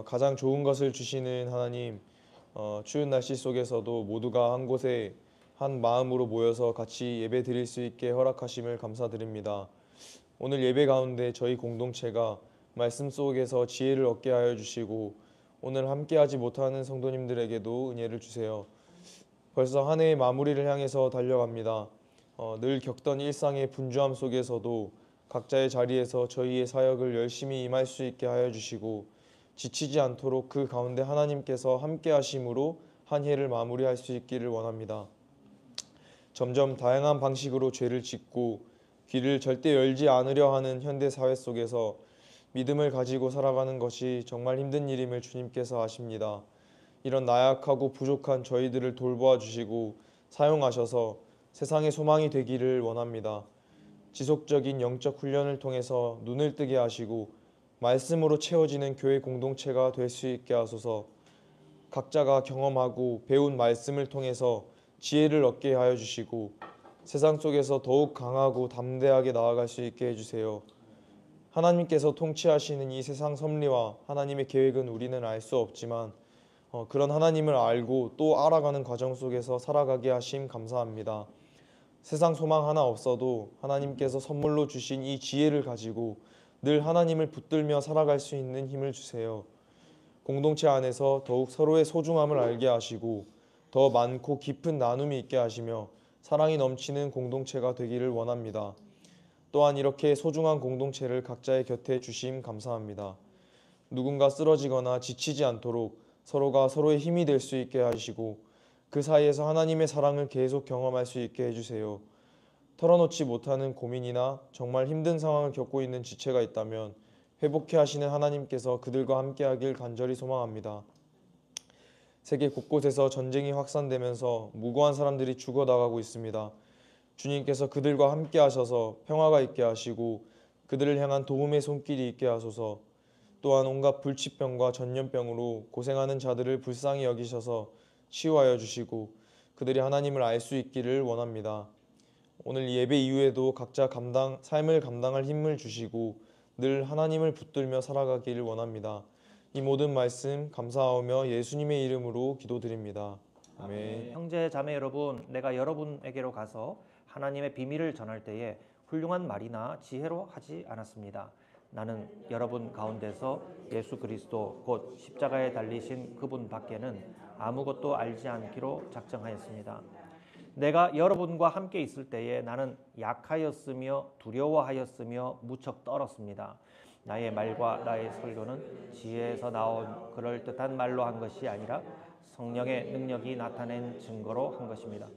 가장 좋은 것을 주시는 하나님, 추운 날씨 속에서도 모두가 한 곳에 한 마음으로 모여서 같이 예배 드릴 수 있게 허락하심을 감사드립니다. 오늘 예배 가운데 저희 공동체가 말씀 속에서 지혜를 얻게 하여 주시고 오늘 함께하지 못하는 성도님들에게도 은혜를 주세요. 벌써 한 해의 마무리를 향해서 달려갑니다. 늘 겪던 일상의 분주함 속에서도 각자의 자리에서 저희의 사역을 열심히 임할 수 있게 하여 주시고 지치지 않도록 그 가운데 하나님께서 함께 하심으로 한 해를 마무리할 수 있기를 원합니다. 점점 다양한 방식으로 죄를 짓고 귀를 절대 열지 않으려 하는 현대 사회 속에서 믿음을 가지고 살아가는 것이 정말 힘든 일임을 주님께서 아십니다. 이런 나약하고 부족한 저희들을 돌보아 주시고 사용하셔서 세상의 소망이 되기를 원합니다. 지속적인 영적 훈련을 통해서 눈을 뜨게 하시고 말씀으로 채워지는 교회 공동체가 될 수 있게 하소서. 각자가 경험하고 배운 말씀을 통해서 지혜를 얻게 하여 주시고 세상 속에서 더욱 강하고 담대하게 나아갈 수 있게 해주세요. 하나님께서 통치하시는 이 세상 섭리와 하나님의 계획은 우리는 알 수 없지만 그런 하나님을 알고 또 알아가는 과정 속에서 살아가게 하심 감사합니다. 세상 소망 하나 없어도 하나님께서 선물로 주신 이 지혜를 가지고 늘 하나님을 붙들며 살아갈 수 있는 힘을 주세요. 공동체 안에서 더욱 서로의 소중함을 알게 하시고 더 많고 깊은 나눔이 있게 하시며 사랑이 넘치는 공동체가 되기를 원합니다. 또한 이렇게 소중한 공동체를 각자의 곁에 주심 감사합니다. 누군가 쓰러지거나 지치지 않도록 서로가 서로의 힘이 될 수 있게 하시고 그 사이에서 하나님의 사랑을 계속 경험할 수 있게 해주세요. 털어놓지 못하는 고민이나 정말 힘든 상황을 겪고 있는 지체가 있다면 회복해 하시는 하나님께서 그들과 함께하길 간절히 소망합니다. 세계 곳곳에서 전쟁이 확산되면서 무고한 사람들이 죽어나가고 있습니다. 주님께서 그들과 함께 하셔서 평화가 있게 하시고 그들을 향한 도움의 손길이 있게 하소서. 또한 온갖 불치병과 전염병으로 고생하는 자들을 불쌍히 여기셔서 치유하여 주시고 그들이 하나님을 알 수 있기를 원합니다. 오늘 예배 이후에도 각자 삶을 감당할 힘을 주시고 늘 하나님을 붙들며 살아가기를 원합니다. 이 모든 말씀 감사하며 예수님의 이름으로 기도드립니다. 아멘. 형제 자매 여러분, 내가 여러분에게로 가서 하나님의 비밀을 전할 때에 훌륭한 말이나 지혜로 하지 않았습니다. 나는 여러분 가운데서 예수 그리스도 곧 십자가에 달리신 그분 밖에는 아무것도 알지 않기로 작정하였습니다. 내가 여러분과 함께 있을 때에 나는 약하였으며 두려워하였으며 무척 떨었습니다. 나의 말과 나의 설교는 지혜에서 나온 그럴듯한 말로 한 것이 아니라 성령의 능력이 나타낸 증거로 한 것입니다.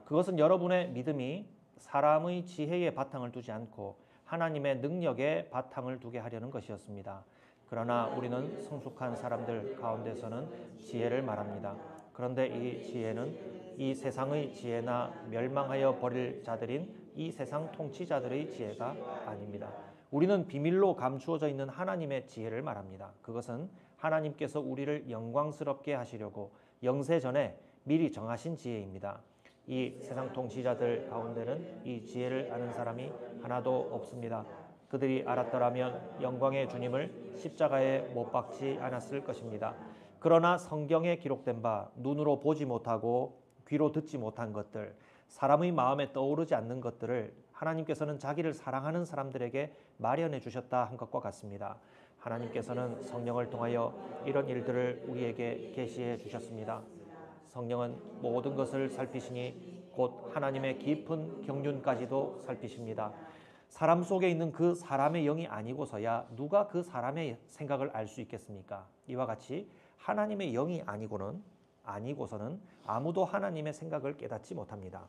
그것은 여러분의 믿음이 사람의 지혜에 바탕을 두지 않고 하나님의 능력에 바탕을 두게 하려는 것이었습니다. 그러나 우리는 성숙한 사람들 가운데서는 지혜를 말합니다. 그런데 이 지혜는 이 세상의 지혜나 멸망하여 버릴 자들인 이 세상 통치자들의 지혜가 아닙니다. 우리는 비밀로 감추어져 있는 하나님의 지혜를 말합니다. 그것은 하나님께서 우리를 영광스럽게 하시려고 영세 전에 미리 정하신 지혜입니다. 이 세상 통치자들 가운데는 이 지혜를 아는 사람이 하나도 없습니다. 그들이 알았더라면 영광의 주님을 십자가에 못 박지 않았을 것입니다. 그러나 성경에 기록된 바 눈으로 보지 못하고 귀로 듣지 못한 것들, 사람의 마음에 떠오르지 않는 것들을 하나님께서는 자기를 사랑하는 사람들에게 마련해 주셨다 한 것과 같습니다. 하나님께서는 성령을 통하여 이런 일들을 우리에게 계시해 주셨습니다. 성령은 모든 것을 살피시니 곧 하나님의 깊은 경륜까지도 살피십니다. 사람 속에 있는 그 사람의 영이 아니고서야 누가 그 사람의 생각을 알 수 있겠습니까? 이와 같이 하나님의 영이 아니고서는 아무도 하나님의 생각을 깨닫지 못합니다.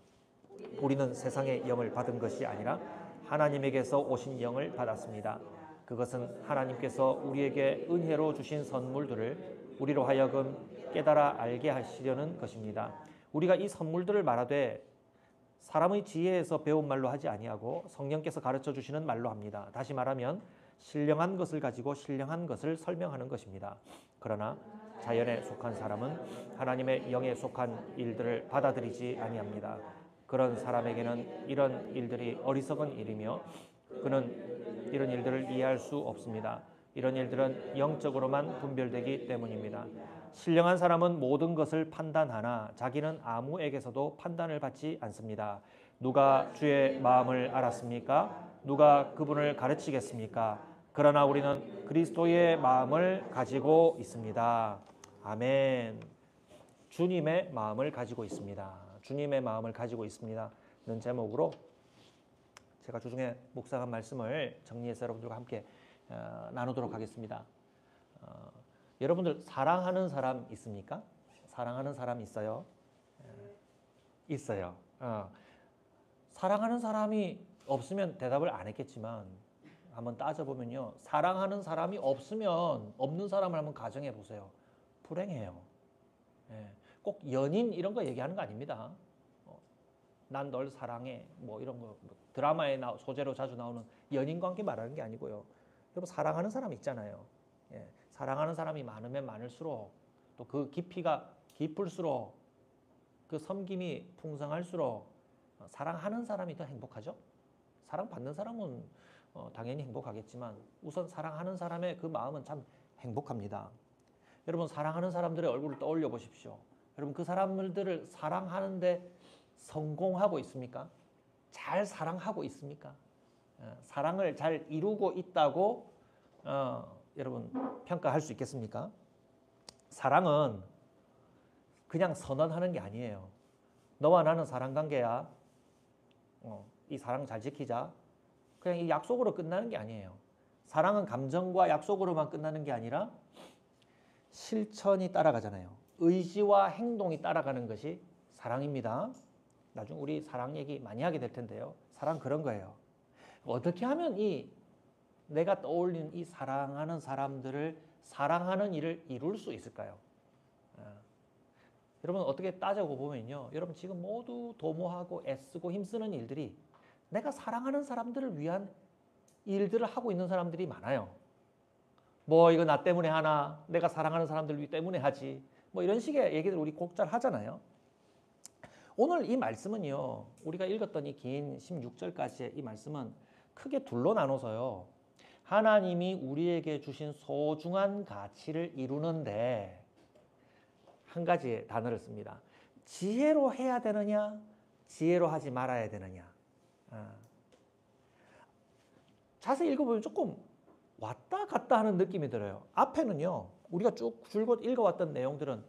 우리는 세상의 영을 받은 것이 아니라 하나님에게서 오신 영을 받았습니다. 그것은 하나님께서 우리에게 은혜로 주신 선물들을 우리로 하여금 깨달아 알게 하시려는 것입니다. 우리가 이 선물들을 말하되 사람의 지혜에서 배운 말로 하지 아니하고 성령께서 가르쳐 주시는 말로 합니다. 다시 말하면 신령한 것을 가지고 신령한 것을 설명하는 것입니다. 그러나 자연에 속한 사람은 하나님의 영에 속한 일들을 받아들이지 아니합니다. 그런 사람에게는 이런 일들이 어리석은 일이며 그는 이런 일들을 이해할 수 없습니다. 이런 일들은 영적으로만 분별되기 때문입니다. 신령한 사람은 모든 것을 판단하나 자기는 아무에게서도 판단을 받지 않습니다. 누가 주의 마음을 알았습니까? 누가 그분을 가르치겠습니까? 그러나 우리는 그리스도의 마음을 가지고 있습니다. 아멘. 주님의 마음을 가지고 있습니다. 주님의 마음을 가지고 있습니다. 는 제목으로 제가 주중에 묵상한 말씀을 정리해서 여러분들과 함께 나누도록 하겠습니다. 여러분들 사랑하는 사람 있습니까? 사랑하는 사람 있어요? 있어요. 사랑하는 사람이 없으면 대답을 안 했겠지만 한번 따져보면요. 사랑하는 사람이 없으면 없는 사람을 한번 가정해 보세요. 불행해요. 꼭 연인 이런 거 얘기하는 거 아닙니다. 난 널 사랑해 뭐 이런 거 드라마에 소재로 자주 나오는 연인 관계 말하는 게 아니고요. 여러분 사랑하는 사람 있잖아요. 사랑하는 사람이 많으면 많을수록 또 그 깊이가 깊을수록 그 섬김이 풍성할수록 사랑하는 사람이 더 행복하죠. 사랑받는 사람은 당연히 행복하겠지만 우선 사랑하는 사람의 그 마음은 참 행복합니다. 여러분 사랑하는 사람들의 얼굴을 떠올려 보십시오. 여러분 그 사람들을 사랑하는데 성공하고 있습니까? 잘 사랑하고 있습니까? 사랑을 잘 이루고 있다고 여러분 평가할 수 있겠습니까? 사랑은 그냥 선언하는 게 아니에요. 너와 나는 사랑 관계야. 이 사랑 잘 지키자. 그냥 이 약속으로 끝나는 게 아니에요. 사랑은 감정과 약속으로만 끝나는 게 아니라 실천이 따라가잖아요. 의지와 행동이 따라가는 것이 사랑입니다. 나중에 우리 사랑 얘기 많이 하게 될 텐데요. 사랑 그런 거예요. 어떻게 하면 내가 떠올린 이 사랑하는 사람들을 사랑하는 일을 이룰 수 있을까요? 여러분 어떻게 따져고 보면요. 여러분 지금 모두 도모하고 애쓰고 힘쓰는 일들이 내가 사랑하는 사람들을 위한 일들을 하고 있는 사람들이 많아요. 뭐 이거 나 때문에 하나, 내가 사랑하는 사람들 때문에 하지. 뭐 이런 식의 얘기들 우리 곧잘 하잖아요. 오늘 이 말씀은요. 우리가 읽었던 이 긴 16절까지의 이 말씀은 크게 둘로 나눠서요. 하나님이 우리에게 주신 소중한 가치를 이루는데 한 가지 단어를 씁니다. 지혜로 해야 되느냐, 지혜로 하지 말아야 되느냐. 자세히 읽어보면 조금 왔다 갔다 하는 느낌이 들어요. 앞에는요, 우리가 쭉 줄곧 읽어왔던 내용들은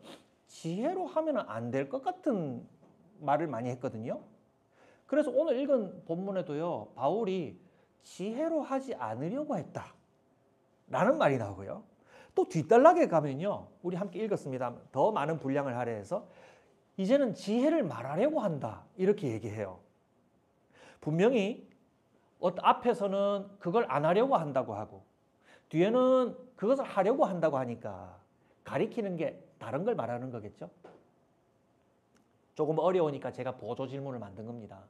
지혜로 하면 안 될 것 같은 말을 많이 했거든요. 그래서 오늘 읽은 본문에도요, 바울이 지혜로 하지 않으려고 했다 라는 말이 나오고요. 또 뒷단락에 가면요, 우리 함께 읽었습니다. 더 많은 분량을 할애해서 이제는 지혜를 말하려고 한다 이렇게 얘기해요. 분명히 앞에서는 그걸 안 하려고 한다고 하고 뒤에는 그것을 하려고 한다고 하니까 가리키는 게 다른 걸 말하는 거겠죠. 조금 어려우니까 제가 보조 질문을 만든 겁니다.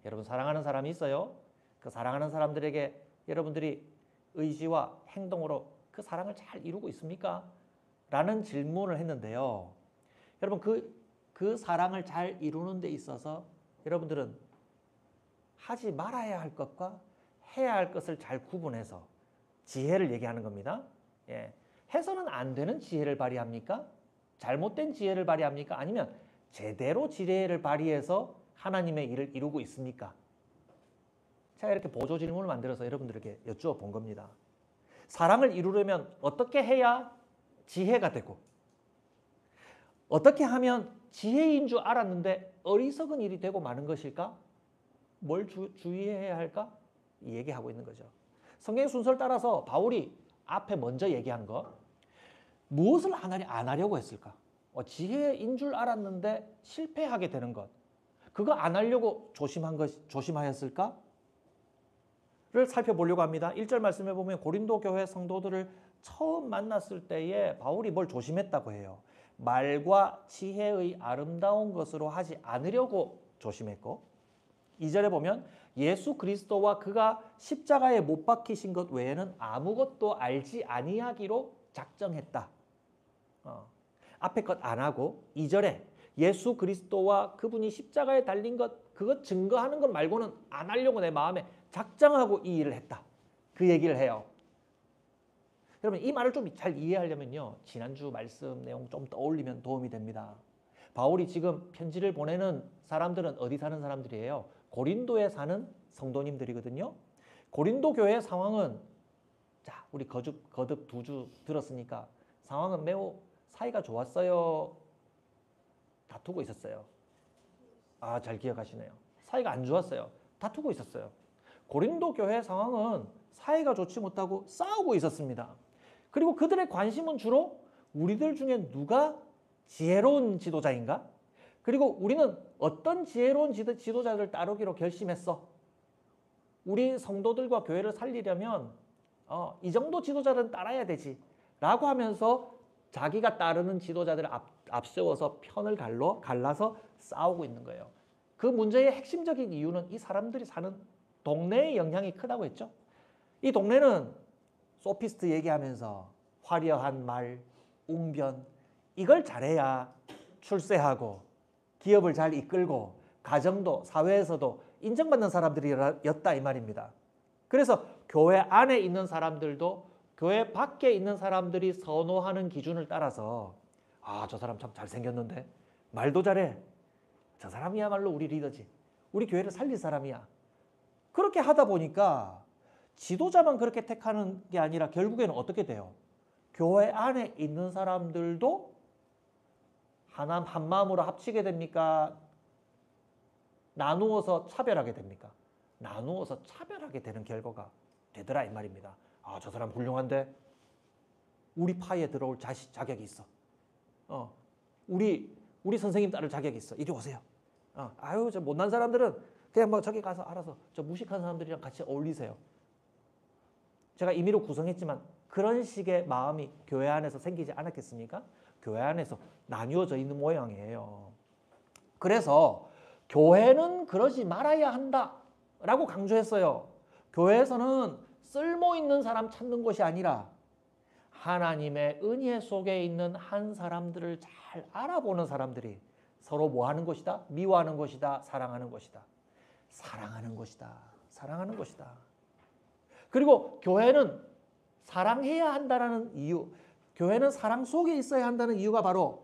여러분 사랑하는 사람이 있어요? 그 사랑하는 사람들에게 여러분들이 의지와 행동으로 그 사랑을 잘 이루고 있습니까? 라는 질문을 했는데요. 여러분 그 사랑을 잘 이루는 데 있어서 여러분들은 하지 말아야 할 것과 해야 할 것을 잘 구분해서 지혜를 얘기하는 겁니다. 해서는 안 되는 지혜를 발휘합니까? 잘못된 지혜를 발휘합니까? 아니면 제대로 지혜를 발휘해서 하나님의 일을 이루고 있습니까? 제가 이렇게 보조 질문을 만들어서 여러분들에게 여쭈어 본 겁니다. 사랑을 이루려면 어떻게 해야 지혜가 되고 어떻게 하면 지혜인 줄 알았는데 어리석은 일이 되고 마는 것일까? 뭘 주의해야 할까? 얘기하고 있는 거죠. 성경의 순서를 따라서 바울이 앞에 먼저 얘기한 것 무엇을 안 하려고 했을까? 지혜인 줄 알았는데 실패하게 되는 것 그거 안 하려고 조심하였을까? 를 살펴보려고 합니다. 1절 말씀해 보면 고린도 교회 성도들을 처음 만났을 때에 바울이 뭘 조심했다고 해요. 말과 지혜의 아름다운 것으로 하지 않으려고 조심했고 2절에 보면 예수 그리스도와 그가 십자가에 못 박히신 것 외에는 아무것도 알지 아니하기로 작정했다. 앞에 것 안 하고 2절에 예수 그리스도와 그분이 십자가에 달린 것 그것 증거하는 것 말고는 안 하려고 내 마음에 작정하고 이 일을 했다. 그 얘기를 해요. 여러분 이 말을 좀 잘 이해하려면요. 지난주 말씀 내용 좀 떠올리면 도움이 됩니다. 바울이 지금 편지를 보내는 사람들은 어디 사는 사람들이에요? 고린도에 사는 성도님들이거든요. 고린도 교회 상황은 자, 우리 거듭 2주 들었으니까 상황은 매우 사이가 좋았어요. 다투고 있었어요. 아, 잘 기억하시네요. 사이가 안 좋았어요. 다투고 있었어요. 고린도 교회 상황은 사이가 좋지 못하고 싸우고 있었습니다. 그리고 그들의 관심은 주로 우리들 중에 누가 지혜로운 지도자인가? 그리고 우리는 어떤 지혜로운 지도자를 따르기로 결심했어? 우리 성도들과 교회를 살리려면 이 정도 지도자는 따라야 되지 라고 하면서 자기가 따르는 지도자들을 앞세워서 편을 갈라서 싸우고 있는 거예요. 그 문제의 핵심적인 이유는 이 사람들이 사는 동네의 영향이 크다고 했죠. 이 동네는 소피스트 얘기하면서 화려한 말, 웅변 이걸 잘해야 출세하고 기업을 잘 이끌고 가정도 사회에서도 인정받는 사람들이었다 이 말입니다. 그래서 교회 안에 있는 사람들도 교회 밖에 있는 사람들이 선호하는 기준을 따라서 저 사람 참 잘생겼는데 말도 잘해. 저 사람이야말로 우리 리더지. 우리 교회를 살릴 사람이야. 그렇게 하다 보니까 지도자만 그렇게 택하는 게 아니라 결국에는 어떻게 돼요? 교회 안에 있는 사람들도 한 마음으로 합치게 됩니까? 나누어서 차별하게 됩니까? 나누어서 차별하게 되는 결과가 되더라 이 말입니다. 저 사람 훌륭한데 우리 파에 들어올 자격이 있어. 우리 선생님 따를 자격이 있어. 이리 오세요. 저 못난 사람들은 그냥 뭐 저기 가서 알아서 저 무식한 사람들이랑 같이 어울리세요. 제가 임의로 구성했지만 그런 식의 마음이 교회 안에서 생기지 않았겠습니까? 교회 안에서 나뉘어져 있는 모양이에요. 그래서 교회는 그러지 말아야 한다라고 강조했어요. 교회에서는 쓸모 있는 사람 찾는 것이 아니라 하나님의 은혜 속에 있는 한 사람들을 잘 알아보는 사람들이 서로 뭐 하는 것이다? 미워하는 것이다. 사랑하는 것이다. 사랑하는 것이다. 사랑하는 것이다. 그리고 교회는 사랑해야 한다는 이유, 교회는 사랑 속에 있어야 한다는 이유가 바로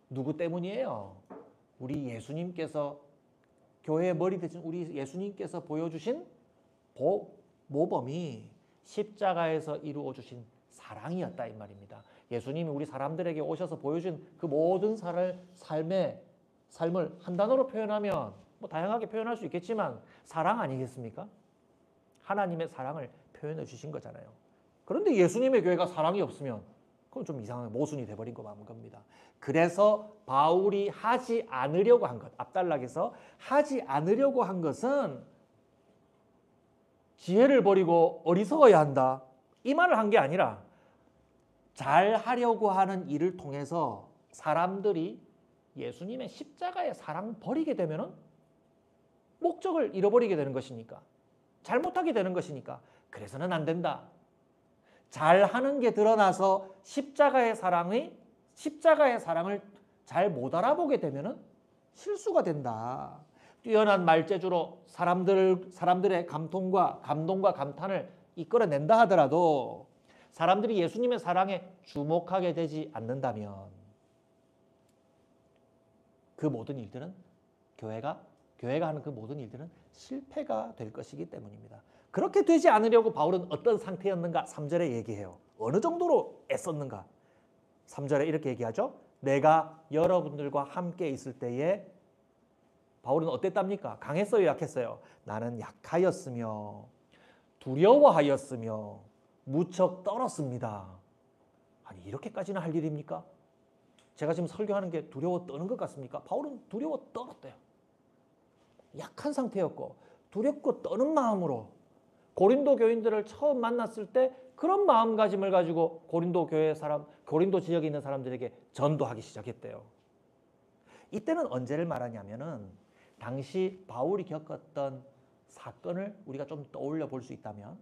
누구 때문이에요? 우리 예수님께서 교회의 머리 되신 우리 예수님께서 보여주신 모범이 십자가에서 이루어 주신 사랑이었다 이 말입니다. 예수님이 우리 사람들에게 오셔서 보여준 그 모든 삶을 한 단어로 표현하면 뭐 다양하게 표현할 수 있겠지만 사랑 아니겠습니까? 하나님의 사랑을 표현해 주신 거잖아요. 그런데 예수님의 교회가 사랑이 없으면 그건 좀 이상한 모순이 돼버린 거 맞는 겁니다. 그래서 바울이 하지 않으려고 한 것, 앞단락에서 하지 않으려고 한 것은 지혜를 버리고 어리석어야 한다. 이 말을 한 게 아니라 잘 하려고 하는 일을 통해서 사람들이 예수님의 십자가의 사랑 버리게 되면은 목적을 잃어버리게 되는 것이니까 잘못하게 되는 것이니까 그래서는 안 된다. 잘하는 게 드러나서 십자가의 사랑을 잘 못 알아보게 되면은 실수가 된다. 뛰어난 말재주로 사람들의 감동과 감탄을 이끌어낸다 하더라도 사람들이 예수님의 사랑에 주목하게 되지 않는다면 그 모든 일들은 교회가 하는 그 모든 일들은 실패가 될 것이기 때문입니다. 그렇게 되지 않으려고 바울은 어떤 상태였는가 3절에 얘기해요. 어느 정도로 애썼는가. 3절에 이렇게 얘기하죠. 내가 여러분들과 함께 있을 때에 바울은 어땠답니까? 강했어요, 약했어요? 나는 약하였으며 두려워하였으며 무척 떨었습니다. 아니 이렇게까지는 할 일입니까? 제가 지금 설교하는 게 두려워 떠는 것 같습니까? 바울은 두려워 떨었대요. 약한 상태였고 두렵고 떠는 마음으로 고린도 교인들을 처음 만났을 때 그런 마음가짐을 가지고 고린도 지역에 있는 사람들에게 전도하기 시작했대요. 이때는 언제를 말하냐면은 당시 바울이 겪었던 사건을 우리가 좀 떠올려 볼 수 있다면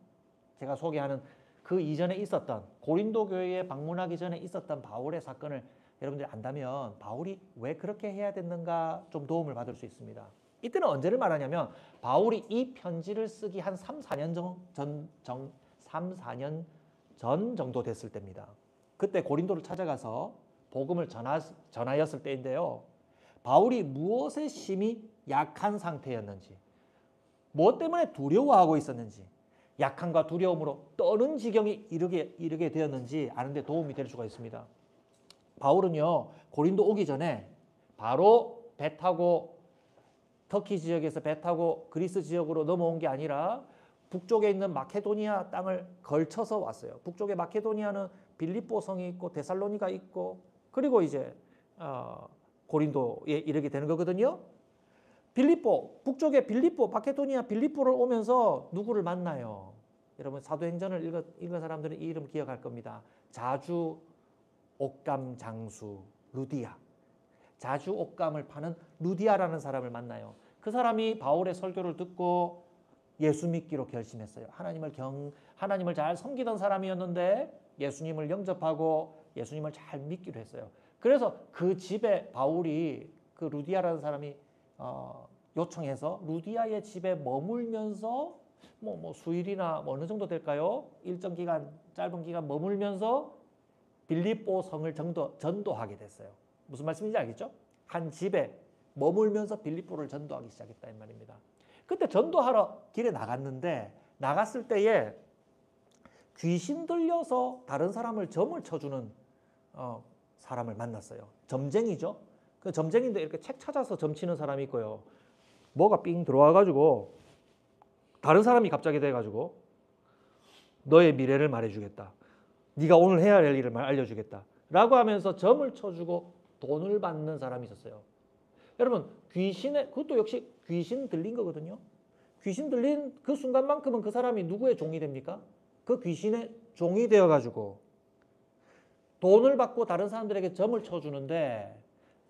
제가 소개하는 그 이전에 있었던 고린도 교회에 방문하기 전에 있었던 바울의 사건을 여러분들이 안다면 바울이 왜 그렇게 해야 됐는가 좀 도움을 받을 수 있습니다. 이때는 언제를 말하냐면 바울이 이 편지를 쓰기 한 3, 4년 전 정도 됐을 때입니다. 그때 고린도를 찾아가서 복음을 전하였을 때인데요. 바울이 무엇에 심히 약한 상태였는지, 무엇 때문에 두려워하고 있었는지, 약함과 두려움으로 떠는 지경에 이르게 되었는지 아는 데 도움이 될 수가 있습니다. 바울은요, 고린도 오기 전에 바로 배 타고 터키 지역에서 배 타고 그리스 지역으로 넘어온 게 아니라 북쪽에 있는 마케도니아 땅을 걸쳐서 왔어요. 북쪽에 마케도니아는 빌립보 성이 있고 데살로니가 있고 그리고 이제 고린도에 이르게 되는 거거든요. 북쪽에 마케도니아 빌립보를 오면서 누구를 만나요? 여러분 사도행전을 읽은 사람들은 이 이름 기억할 겁니다. 자주 옷감 장수 루디아. 자주 옷감을 파는 루디아라는 사람을 만나요. 그 사람이 바울의 설교를 듣고 예수 믿기로 결심했어요. 하나님을 잘 섬기던 사람이었는데 예수님을 영접하고 예수님을 잘 믿기로 했어요. 그래서 그 집에 바울이 그 루디아라는 사람이 요청해서 루디아의 집에 머물면서 수일이나 어느 정도 될까요? 일정 기간, 짧은 기간 머물면서 빌립보 성을 전도하게 됐어요. 무슨 말씀인지 알겠죠? 한 집에 머물면서 빌립보를 전도하기 시작했다 이 말입니다. 그때 전도하러 길에 나갔는데 나갔을 때에 귀신 들려서 다른 사람을 점을 쳐주는 사람을 만났어요. 점쟁이죠. 그 점쟁이인데 이렇게 책 찾아서 점치는 사람이 있고요. 뭐가 삥 들어와가지고 다른 사람이 갑자기 돼가지고 너의 미래를 말해주겠다. 네가 오늘 해야 할 일을 알려주겠다. 라고 하면서 점을 쳐주고 돈을 받는 사람이 있었어요. 여러분 그것도 역시 귀신 들린 거거든요. 귀신 들린 그 순간만큼은 그 사람이 누구의 종이 됩니까? 그 귀신의 종이 되어가지고 돈을 받고 다른 사람들에게 점을 쳐주는데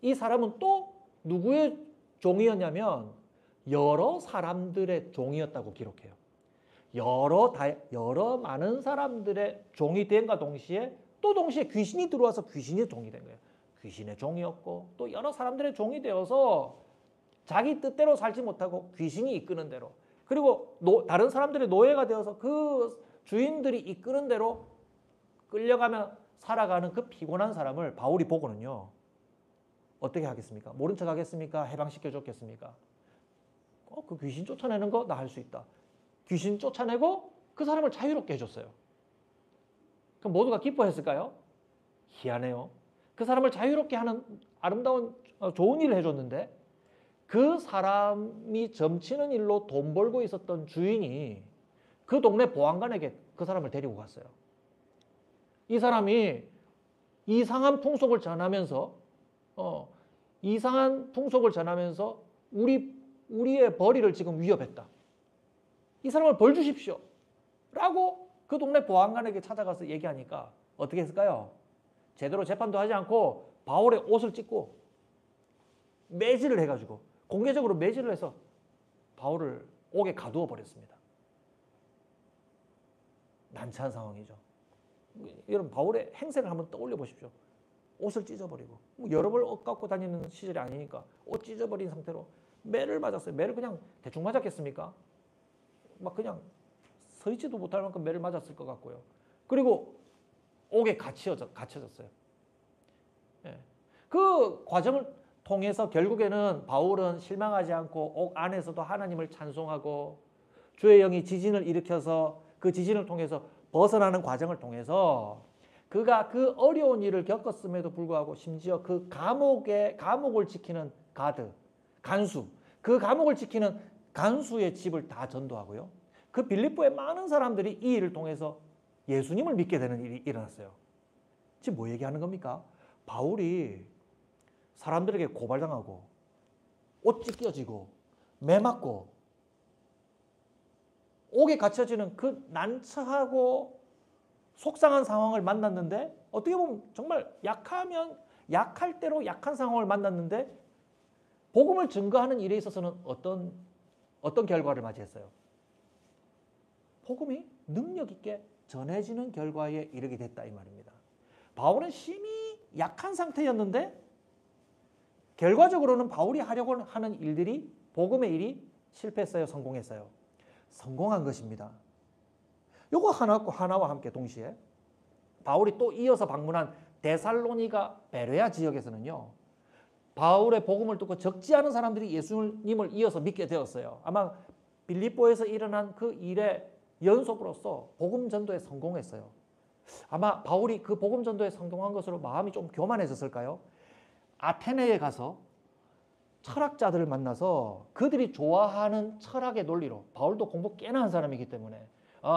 이 사람은 또 누구의 종이었냐면 여러 사람들의 종이었다고 기록해요. 여러 많은 사람들의 종이 된과 동시에 또 동시에 귀신이 들어와서 귀신의 종이 된 거예요. 귀신의 종이었고 또 여러 사람들의 종이 되어서 자기 뜻대로 살지 못하고 귀신이 이끄는 대로 그리고 다른 사람들의 노예가 되어서 그 주인들이 이끄는 대로 끌려가며 살아가는 그 피곤한 사람을 바울이 보고는요. 어떻게 하겠습니까? 모른 척 하겠습니까? 해방시켜 줬겠습니까? 그 귀신 쫓아내는 거 나 할 수 있다. 귀신 쫓아내고 그 사람을 자유롭게 해줬어요. 그럼 모두가 기뻐했을까요? 희한해요. 그 사람을 자유롭게 하는 아름다운 좋은 일을 해줬는데 그 사람이 점치는 일로 돈 벌고 있었던 주인이 그 동네 보안관에게 그 사람을 데리고 갔어요. 이 사람이 이상한 풍속을 전하면서 우리의 벌이를 지금 위협했다. 이 사람을 벌 주십시오. 라고 그 동네 보안관에게 찾아가서 얘기하니까 어떻게 했을까요? 제대로 재판도 하지 않고 바울의 옷을 찢고 매질을 해가지고 공개적으로 매질을 해서 바울을 옥에 가두어 버렸습니다. 난처한 상황이죠. 여러분 바울의 행세를 한번 떠올려 보십시오. 옷을 찢어버리고 여러 벌 옷 갖고 다니는 시절이 아니니까 옷 찢어버린 상태로 매를 맞았어요. 매를 그냥 대충 맞았겠습니까? 막 그냥 서 있지도 못할 만큼 매를 맞았을 것 같고요. 그리고 옥에 갇혀졌어요. 예. 그 과정을 통해서 결국에는 바울은 실망하지 않고 옥 안에서도 하나님을 찬송하고 주의 영이 지진을 일으켜서 그 지진을 통해서 벗어나는 과정을 통해서 그가 그 어려운 일을 겪었음에도 불구하고 심지어 그 감옥을 지키는 간수, 그 감옥을 지키는 간수의 집을 다 전도하고요. 그 빌립보의 많은 사람들이 이 일을 통해서 예수님을 믿게 되는 일이 일어났어요. 지금 뭐 얘기하는 겁니까? 바울이 사람들에게 고발당하고 옷 찢겨지고 매 맞고 옥에 갇혀지는 그 난처하고 속상한 상황을 만났는데 어떻게 보면 정말 약할 대로 약한 상황을 만났는데 복음을 증거하는 일에 있어서는 어떤 결과를 맞이했어요? 복음이 능력 있게 전해지는 결과에 이르게 됐다 이 말입니다. 바울은 심히 약한 상태였는데 결과적으로는 바울이 하려고 하는 일들이 복음의 일이 실패했어요? 성공했어요? 성공한 것입니다. 요거 하나와 함께 동시에 바울이 또 이어서 방문한 데살로니가 베레아 지역에서는요, 바울의 복음을 듣고 적지 않은 사람들이 예수님을 이어서 믿게 되었어요. 아마 빌립보에서 일어난 그 일의 연속으로서 복음 전도에 성공했어요. 아마 바울이 그 복음 전도에 성공한 것으로 마음이 좀 교만해졌을까요? 아테네에 가서 철학자들을 만나서 그들이 좋아하는 철학의 논리로, 바울도 공부 꽤나 한 사람이기 때문에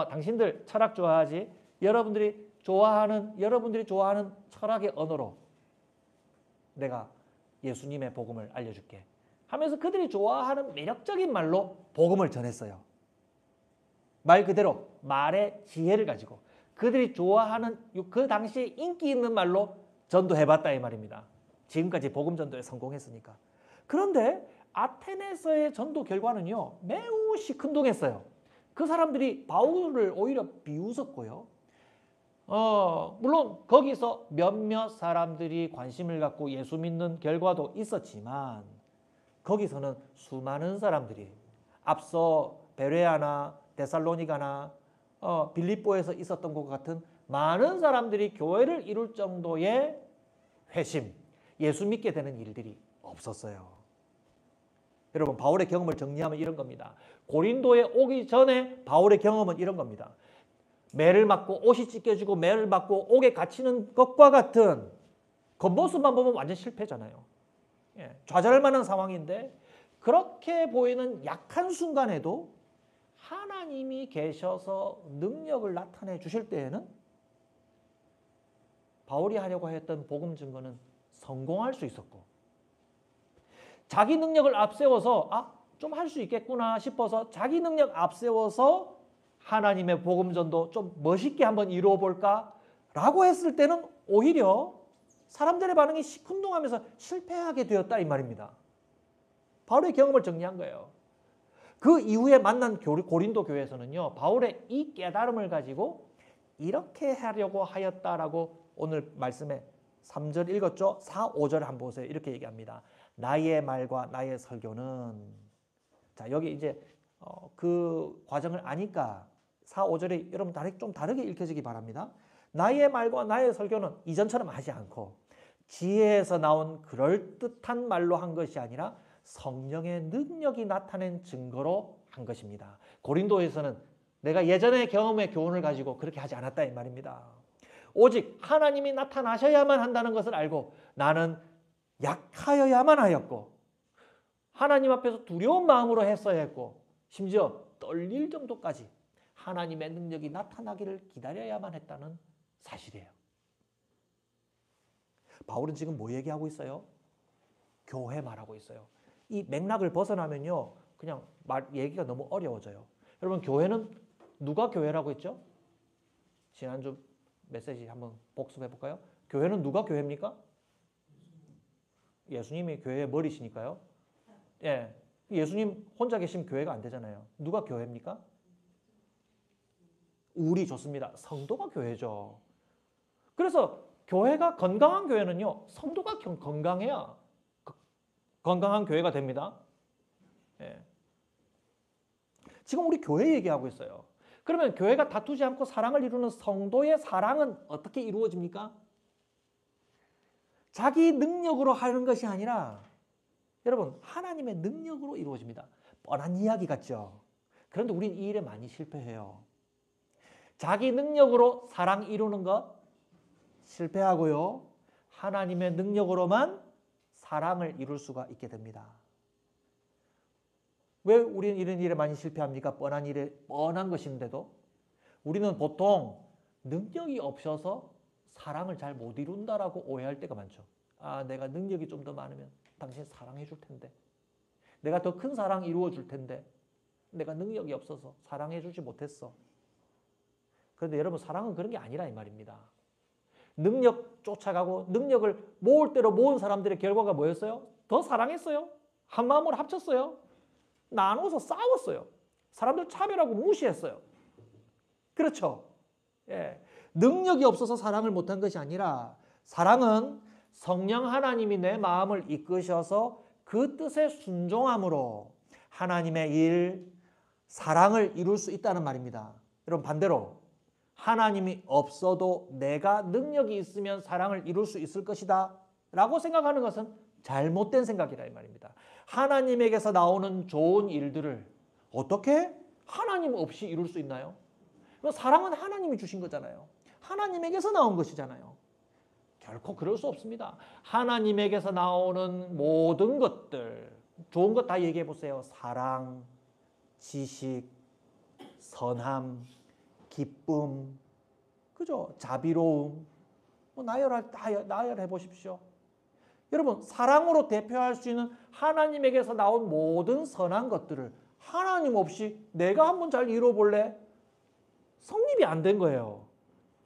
당신들 철학 좋아하지? 여러분들이 좋아하는 철학의 언어로 내가 예수님의 복음을 알려줄게 하면서 그들이 좋아하는 매력적인 말로 복음을 전했어요. 말 그대로 말의 지혜를 가지고 그들이 좋아하는 그 당시에 인기 있는 말로 전도해봤다 이 말입니다. 지금까지 복음 전도에 성공했으니까. 그런데 아테네에서의 전도 결과는요, 매우 시큰둥했어요. 그 사람들이 바울을 오히려 비웃었고요. 물론 거기서 몇몇 사람들이 관심을 갖고 예수 믿는 결과도 있었지만 거기서는 수많은 사람들이 앞서 베레아나 데살로니가나 빌립보에서 있었던 것 같은 많은 사람들이 교회를 이룰 정도의 회심, 예수 믿게 되는 일들이 없었어요. 여러분, 바울의 경험을 정리하면 이런 겁니다. 고린도에 오기 전에 바울의 경험은 이런 겁니다. 매를 맞고 옷이 찢겨지고 매를 맞고 옥에 갇히는 것과 같은 겉모습만 보면 완전 실패잖아요. 좌절할 만한 상황인데 그렇게 보이는 약한 순간에도 하나님이 계셔서 능력을 나타내 주실 때에는 바울이 하려고 했던 복음 증거는 성공할 수 있었고, 자기 능력을 앞세워서 좀 할 수 있겠구나 싶어서 자기 능력 앞세워서 하나님의 복음 전도 좀 멋있게 한번 이루어 볼까 라고 했을 때는 오히려 사람들의 반응이 시큰둥하면서 실패하게 되었다 이 말입니다. 바울의 경험을 정리한 거예요. 그 이후에 만난 고린도 교회에서는요, 바울의 이 깨달음을 가지고 이렇게 하려고 하였다라고 오늘 말씀에 3절 읽었죠? 4, 5절 한번 보세요. 이렇게 얘기합니다. 나의 말과 나의 설교는, 자 여기 이제 그 과정을 아니까 4, 5절이 여러분 좀 다르게 읽혀지기 바랍니다. 나의 말과 나의 설교는 이전처럼 하지 않고 지혜에서 나온 그럴듯한 말로 한 것이 아니라 성령의 능력이 나타낸 증거로 한 것입니다. 고린도에서는 내가 예전의 경험의 교훈을 가지고 그렇게 하지 않았다 이 말입니다. 오직 하나님이 나타나셔야만 한다는 것을 알고 나는 약하여야만 하였고 하나님 앞에서 두려운 마음으로 했어야 했고 심지어 떨릴 정도까지 하나님의 능력이 나타나기를 기다려야만 했다는 사실이에요. 바울은 지금 뭐 얘기하고 있어요? 교회 말하고 있어요. 이 맥락을 벗어나면요, 그냥 얘기가 너무 어려워져요. 여러분, 교회는 누가 교회라고 했죠? 지난주 메시지 한번 복습해 볼까요? 교회는 누가 교회입니까? 예수님이 교회의 머리시니까요. 예, 예수님 혼자 계시면 교회가 안 되잖아요. 누가 교회입니까? 우리 좋습니다. 성도가 교회죠. 그래서 교회가 건강한 교회는요, 성도가 건강해야 건강한 교회가 됩니다. 예. 지금 우리 교회 얘기하고 있어요. 그러면 교회가 다투지 않고 사랑을 이루는 성도의 사랑은 어떻게 이루어집니까? 자기 능력으로 하는 것이 아니라 여러분 하나님의 능력으로 이루어집니다. 뻔한 이야기 같죠? 그런데 우린 이 일에 많이 실패해요. 자기 능력으로 사랑 이루는 것 실패하고요. 하나님의 능력으로만 사랑을 이룰 수가 있게 됩니다. 왜 우리는 이런 일에 많이 실패합니까? 뻔한 것인데도 우리는 보통 능력이 없어서 사랑을 잘 못 이룬다라고 오해할 때가 많죠. 내가 능력이 좀 더 많으면 당신 사랑해 줄 텐데, 내가 더 큰 사랑 이루어 줄 텐데 내가 능력이 없어서 사랑해 주지 못했어. 그런데 여러분, 사랑은 그런 게 아니라 이 말입니다. 능력 쫓아가고 능력을 모을 대로 모은 사람들의 결과가 뭐였어요? 더 사랑했어요. 한 마음으로 합쳤어요. 나눠서 싸웠어요. 사람들 차별하고 무시했어요. 그렇죠? 예. 능력이 없어서 사랑을 못한 것이 아니라 사랑은 성령 하나님이 내 마음을 이끄셔서 그 뜻에 순종함으로 하나님의 일, 사랑을 이룰 수 있다는 말입니다. 여러분, 반대로 하나님이 없어도 내가 능력이 있으면 사랑을 이룰 수 있을 것이다 라고 생각하는 것은 잘못된 생각이라 이 말입니다. 하나님에게서 나오는 좋은 일들을 어떻게 하나님 없이 이룰 수 있나요? 사랑은 하나님이 주신 거잖아요. 하나님에게서 나온 것이잖아요. 결코 그럴 수 없습니다. 하나님에게서 나오는 모든 것들, 좋은 것 다 얘기해 보세요. 사랑, 지식, 선함, 기쁨, 그죠? 자비로움, 나열해 보십시오. 여러분, 사랑으로 대표할 수 있는 하나님에게서 나온 모든 선한 것들을 하나님 없이 내가 한번 잘 이뤄볼래? 성립이 안 된 거예요.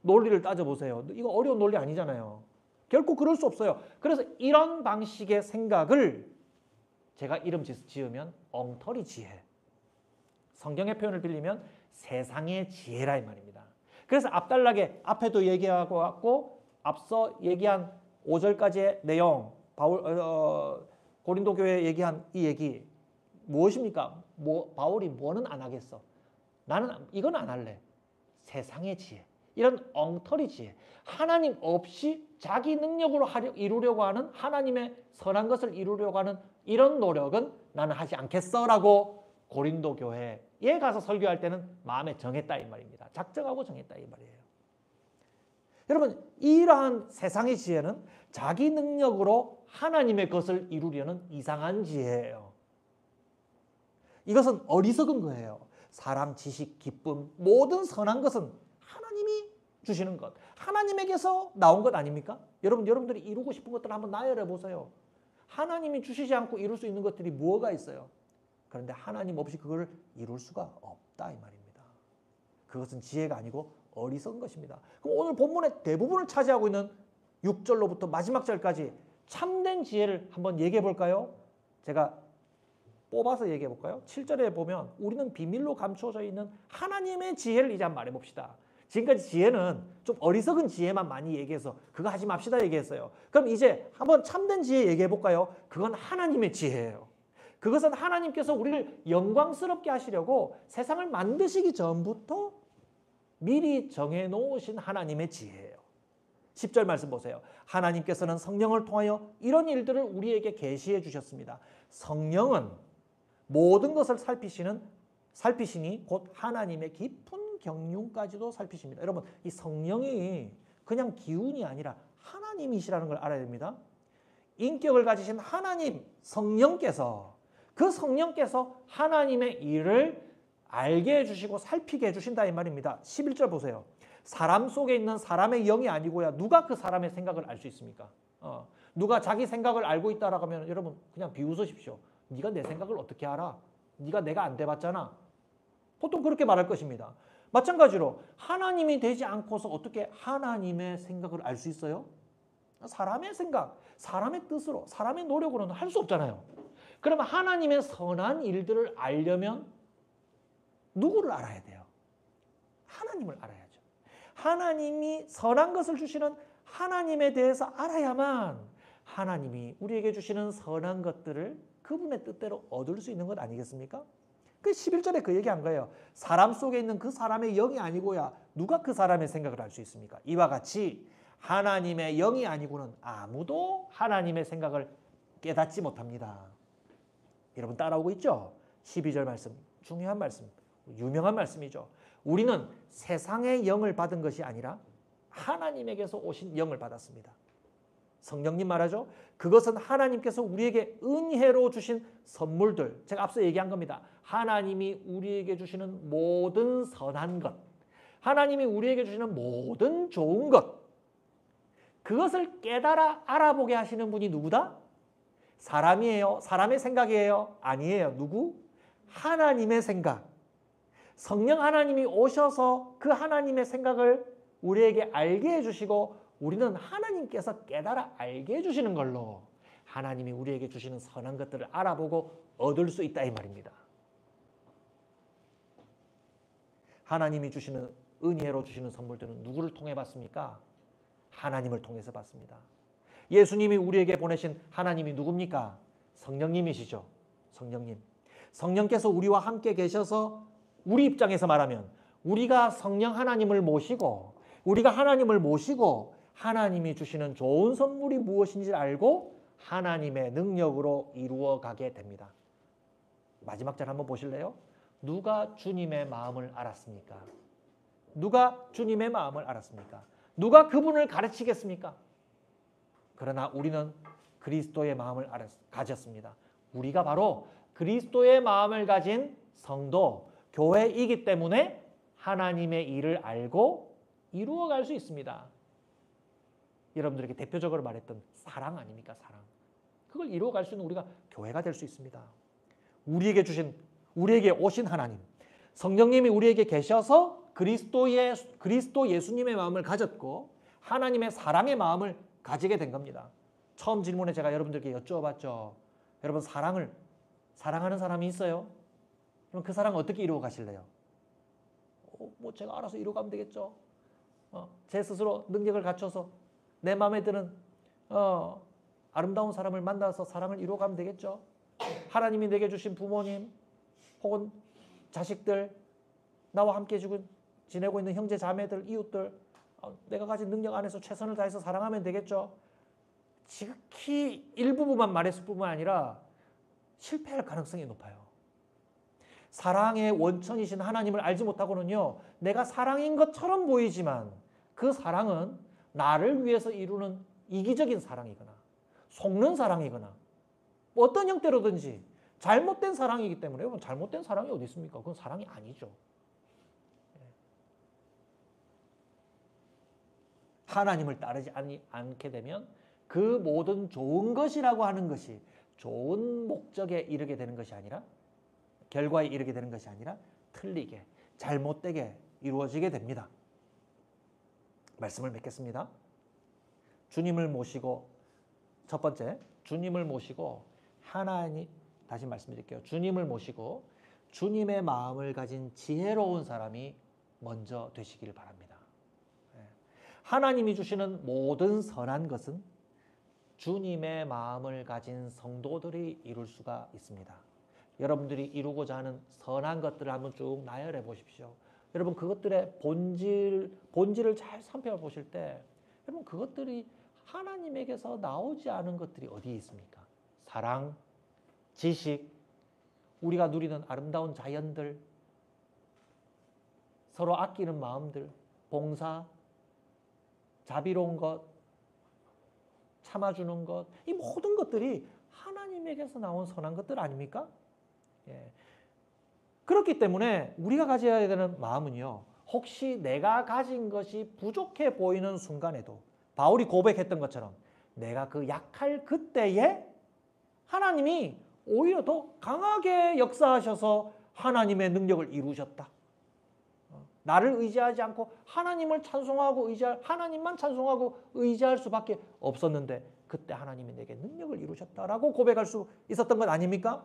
논리를 따져보세요. 이거 어려운 논리 아니잖아요. 결코 그럴 수 없어요. 그래서 이런 방식의 생각을 제가 이름 지으면 엉터리 지혜. 성경의 표현을 빌리면 세상의 지혜라 이 말입니다. 그래서 앞달락에 앞에도 얘기하고 왔고 앞서 얘기한 5절까지의 내용, 고린도 교회에 얘기한 이 얘기 무엇입니까? 바울이 뭐는 안 하겠어? 나는 이건 안 할래. 세상의 지혜. 이런 엉터리 지혜. 하나님 없이 자기 능력으로 이루려고 하는 하나님의 선한 것을 이루려고 하는 이런 노력은 나는 하지 않겠어라고 고린도 교회에 가서 설교할 때는 마음에 정했다 이 말입니다. 작정하고 정했다 이 말이에요. 여러분, 이러한 세상의 지혜는 자기 능력으로 하나님의 것을 이루려는 이상한 지혜예요. 이것은 어리석은 거예요. 사랑, 지식, 기쁨, 모든 선한 것은 하나님이 주시는 것, 하나님에게서 나온 것 아닙니까? 여러분들이 이루고 싶은 것들을 한번 나열해 보세요. 하나님이 주시지 않고 이룰 수 있는 것들이 뭐가 있어요? 그런데 하나님 없이 그걸 이룰 수가 없다 이 말입니다. 그것은 지혜가 아니고 어리석은 것입니다. 그럼 오늘 본문의 대부분을 차지하고 있는 6절로부터 마지막 절까지 참된 지혜를 한번 얘기해 볼까요? 제가 뽑아서 얘기해 볼까요? 7절에 보면 우리는 비밀로 감추어져 있는 하나님의 지혜를 이제 한번 말해 봅시다. 지금까지 지혜는 좀 어리석은 지혜만 많이 얘기해서 그거 하지 맙시다 얘기했어요. 그럼 이제 한번 참된 지혜 얘기해 볼까요? 그건 하나님의 지혜예요. 그것은 하나님께서 우리를 영광스럽게 하시려고 세상을 만드시기 전부터 미리 정해놓으신 하나님의 지혜예요. 10절 말씀 보세요. 하나님께서는 성령을 통하여 이런 일들을 우리에게 계시해 주셨습니다. 성령은 모든 것을 살피시니 곧 하나님의 깊은 경륜까지도 살피십니다. 여러분, 이 성령이 그냥 기운이 아니라 하나님이시라는 걸 알아야 됩니다. 인격을 가지신 하나님, 성령께서 그 성령께서 하나님의 일을 알게 해주시고 살피게 해주신다 이 말입니다. 11절 보세요. 사람 속에 있는 사람의 영이 아니고야 누가 그 사람의 생각을 알 수 있습니까? 누가 자기 생각을 알고 있다라고 하면 여러분 그냥 비웃으십시오. 네가 내 생각을 어떻게 알아? 네가 내가 안 돼봤잖아. 보통 그렇게 말할 것입니다. 마찬가지로 하나님이 되지 않고서 어떻게 하나님의 생각을 알 수 있어요? 사람의 생각, 사람의 뜻으로, 사람의 노력으로는 할 수 없잖아요. 그러면 하나님의 선한 일들을 알려면 누구를 알아야 돼요? 하나님을 알아야죠. 하나님이 선한 것을 주시는 하나님에 대해서 알아야만 하나님이 우리에게 주시는 선한 것들을 그분의 뜻대로 얻을 수 있는 것 아니겠습니까? 그 11절에 그 얘기한 거예요. 사람 속에 있는 그 사람의 영이 아니고야 누가 그 사람의 생각을 알 수 있습니까? 이와 같이 하나님의 영이 아니고는 아무도 하나님의 생각을 깨닫지 못합니다. 여러분 따라오고 있죠? 12절 말씀, 중요한 말씀, 유명한 말씀이죠. 우리는 세상의 영을 받은 것이 아니라 하나님에게서 오신 영을 받았습니다. 성령님 말하죠. 그것은 하나님께서 우리에게 은혜로 주신 선물들. 제가 앞서 얘기한 겁니다. 하나님이 우리에게 주시는 모든 선한 것, 하나님이 우리에게 주시는 모든 좋은 것, 그것을 깨달아 알아보게 하시는 분이 누구다? 사람이에요? 사람의 생각이에요? 아니에요. 누구? 하나님의 생각. 성령 하나님이 오셔서 그 하나님의 생각을 우리에게 알게 해주시고 우리는 하나님께서 깨달아 알게 해주시는 걸로 하나님이 우리에게 주시는 선한 것들을 알아보고 얻을 수 있다 이 말입니다. 하나님이 주시는 은혜로 주시는 선물들은 누구를 통해 받습니까? 하나님을 통해서 받습니다. 예수님이 우리에게 보내신 하나님이 누굽니까? 성령님이시죠. 성령님. 성령께서 우리와 함께 계셔서 우리 입장에서 말하면 우리가 성령 하나님을 모시고 우리가 하나님을 모시고 하나님이 주시는 좋은 선물이 무엇인지 알고 하나님의 능력으로 이루어 가게 됩니다. 마지막 절 한번 보실래요? 누가 주님의 마음을 알았습니까? 누가 주님의 마음을 알았습니까? 누가 그분을 가르치겠습니까? 그러나 우리는 그리스도의 마음을 가졌습니다. 우리가 바로 그리스도의 마음을 가진 성도, 교회이기 때문에 하나님의 일을 알고 이루어갈 수 있습니다. 여러분들에게 대표적으로 말했던 사랑 아닙니까? 사랑. 그걸 이루어갈 수 있는 우리가 교회가 될 수 있습니다. 우리에게 오신 하나님, 성령님이 우리에게 계셔서 그리스도 예수님의 마음을 가졌고 하나님의 사랑의 마음을 가지게 된 겁니다. 처음 질문에 제가 여러분들께 여쭤봤죠. 여러분 사랑하는 사람이 있어요? 그럼 그 사랑을 어떻게 이루어 가실래요? 뭐 제가 알아서 이루어 가면 되겠죠. 제 스스로 능력을 갖춰서 내 마음에 드는 아름다운 사람을 만나서 사랑을 이루어 가면 되겠죠. 하나님이 내게 주신 부모님 혹은 자식들, 나와 함께 지내고 있는 형제 자매들, 이웃들, 내가 가진 능력 안에서 최선을 다해서 사랑하면 되겠죠. 지극히 일부분만 말했을 뿐만 아니라 실패할 가능성이 높아요. 사랑의 원천이신 하나님을 알지 못하고는요, 내가 사랑인 것처럼 보이지만 그 사랑은 나를 위해서 이루는 이기적인 사랑이거나 속는 사랑이거나 어떤 형태로든지 잘못된 사랑이기 때문에, 여러분 잘못된 사랑이 어디 있습니까? 그건 사랑이 아니죠. 하나님을 따르지 않게 되면 그 모든 좋은 것이라고 하는 것이 좋은 목적에 이르게 되는 것이 아니라, 결과에 이르게 되는 것이 아니라 틀리게 잘못되게 이루어지게 됩니다. 말씀을 맺겠습니다. 주님을 모시고, 첫 번째 주님을 모시고 다시 말씀드릴게요. 주님을 모시고 주님의 마음을 가진 지혜로운 사람이 먼저 되시길 바랍니다. 하나님이 주시는 모든 선한 것은 주님의 마음을 가진 성도들이 이룰 수가 있습니다. 여러분들이 이루고자 하는 선한 것들을 한번 쭉 나열해 보십시오. 여러분 그것들의 본질을 잘 살펴보실 때 여러분 그것들이 하나님에게서 나오지 않은 것들이 어디에 있습니까? 사랑, 지식, 우리가 누리는 아름다운 자연들, 서로 아끼는 마음들, 봉사, 자비로운 것, 참아주는 것, 이 모든 것들이 하나님에게서 나온 선한 것들 아닙니까? 예. 그렇기 때문에 우리가 가져야 되는 마음은요, 혹시 내가 가진 것이 부족해 보이는 순간에도 바울이 고백했던 것처럼 내가 그 약할 그때에 하나님이 오히려 더 강하게 역사하셔서 하나님의 능력을 이루셨다. 나를 의지하지 않고 하나님을 찬송하고 하나님만 찬송하고 의지할 수밖에 없었는데 그때 하나님이 내게 능력을 이루셨다라고 고백할 수 있었던 것 아닙니까?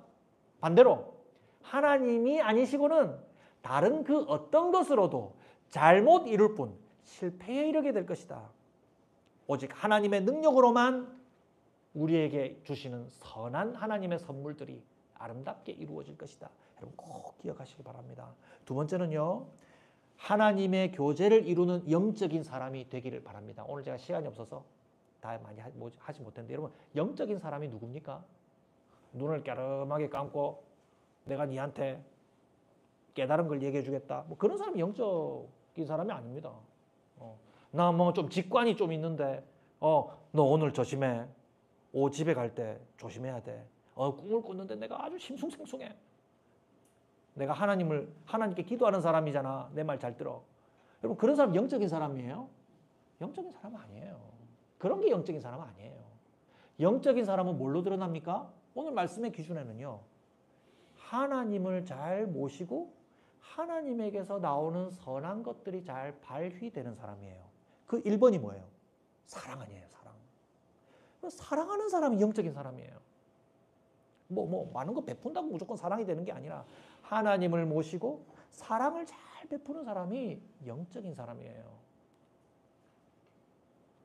반대로 하나님이 아니시고는 다른 그 어떤 것으로도 잘못 이룰 뿐 실패에 이르게 될 것이다. 오직 하나님의 능력으로만 우리에게 주시는 선한 하나님의 선물들이 아름답게 이루어질 것이다. 여러분 꼭 기억하시기 바랍니다. 두 번째는요, 하나님의 교제를 이루는 영적인 사람이 되기를 바랍니다. 오늘 제가 시간이 없어서 다 많이 하지 못했는데 여러분 영적인 사람이 누굽니까? 눈을 깨름하게 감고 내가 니한테 깨달은 걸 얘기해 주겠다. 뭐 그런 사람이 영적인 사람이 아닙니다. 나 뭐 좀 직관이 좀 있는데 너 오늘 조심해. 집에 갈 때 조심해야 돼. 꿈을 꿨는데 내가 아주 심숭생숭해. 내가 하나님께 기도하는 사람이잖아. 내 말 잘 들어. 여러분 그런 사람 영적인 사람이에요? 영적인 사람 아니에요. 그런 게 영적인 사람 아니에요. 영적인 사람은 뭘로 드러납니까? 오늘 말씀의 기준에는요, 하나님을 잘 모시고 하나님에게서 나오는 선한 것들이 잘 발휘되는 사람이에요. 그 1번이 뭐예요? 사랑 아니에요. 사랑. 사랑하는 사람이 영적인 사람이에요. 많은 거 베푼다고 무조건 사랑이 되는 게 아니라 하나님을 모시고 사랑을 잘 베푸는 사람이 영적인 사람이에요.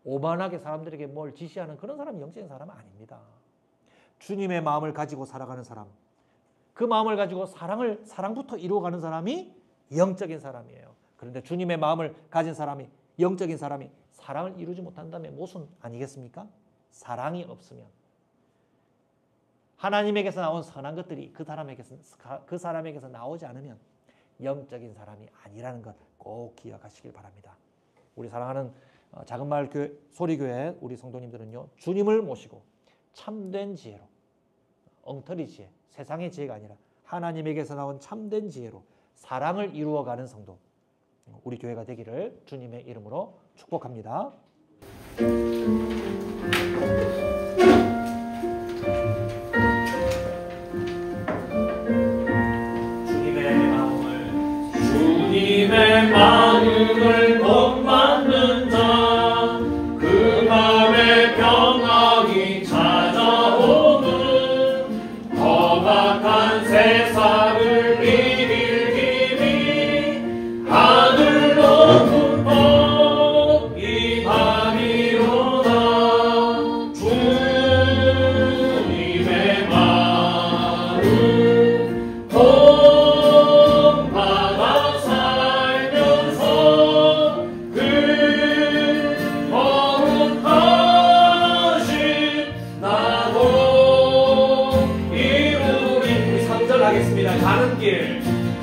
오만하게 사람들에게 뭘 지시하는 그런 사람이 영적인 사람은 아닙니다. 주님의 마음을 가지고 살아가는 사람, 그 마음을 가지고 사랑부터 이루어가는 사람이 영적인 사람이에요. 그런데 주님의 마음을 가진 사람이, 영적인 사람이 사랑을 이루지 못한다면 모순 아니겠습니까? 사랑이 없으면, 하나님에게서 나온 선한 것들이 그 사람에게서 나오지 않으면 영적인 사람이 아니라는 것 꼭 기억하시길 바랍니다. 우리 사랑하는 작은마을 소리교회 우리 성도님들은요, 주님을 모시고 참된 지혜로, 엉터리 지혜, 세상의 지혜가 아니라 하나님에게서 나온 참된 지혜로 사랑을 이루어가는 성도, 우리 교회가 되기를 주님의 이름으로 축복합니다. 주님의 마음을 못 받는 자, 그 맘에 평안이 찾아오는 험악한 세상을 이길 힘이 하늘 높은 법 이 밤이로다. 주님의 마음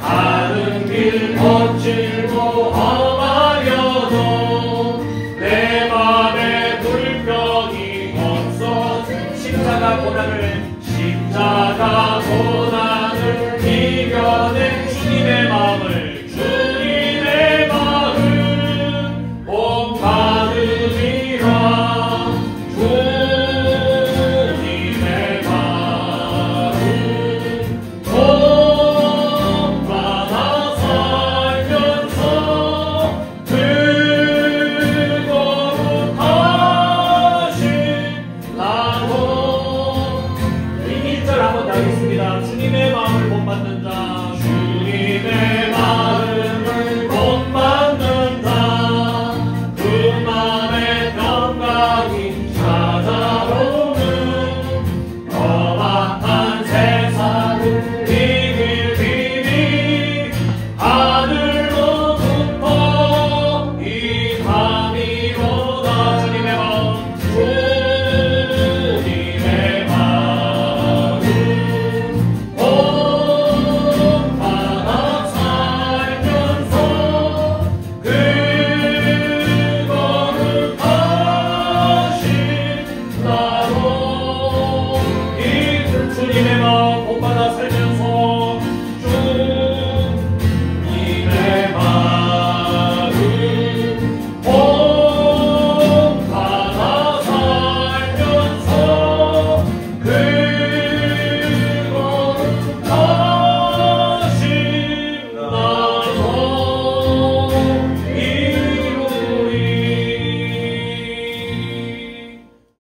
가는 길 거칠고 험하여도 내 맘에 불평이 없어 십자가 고난을 이겨낸 주님의 마음 복 받으리라. 주님의 마음 주님의 마음을 못 받는 자, 주님의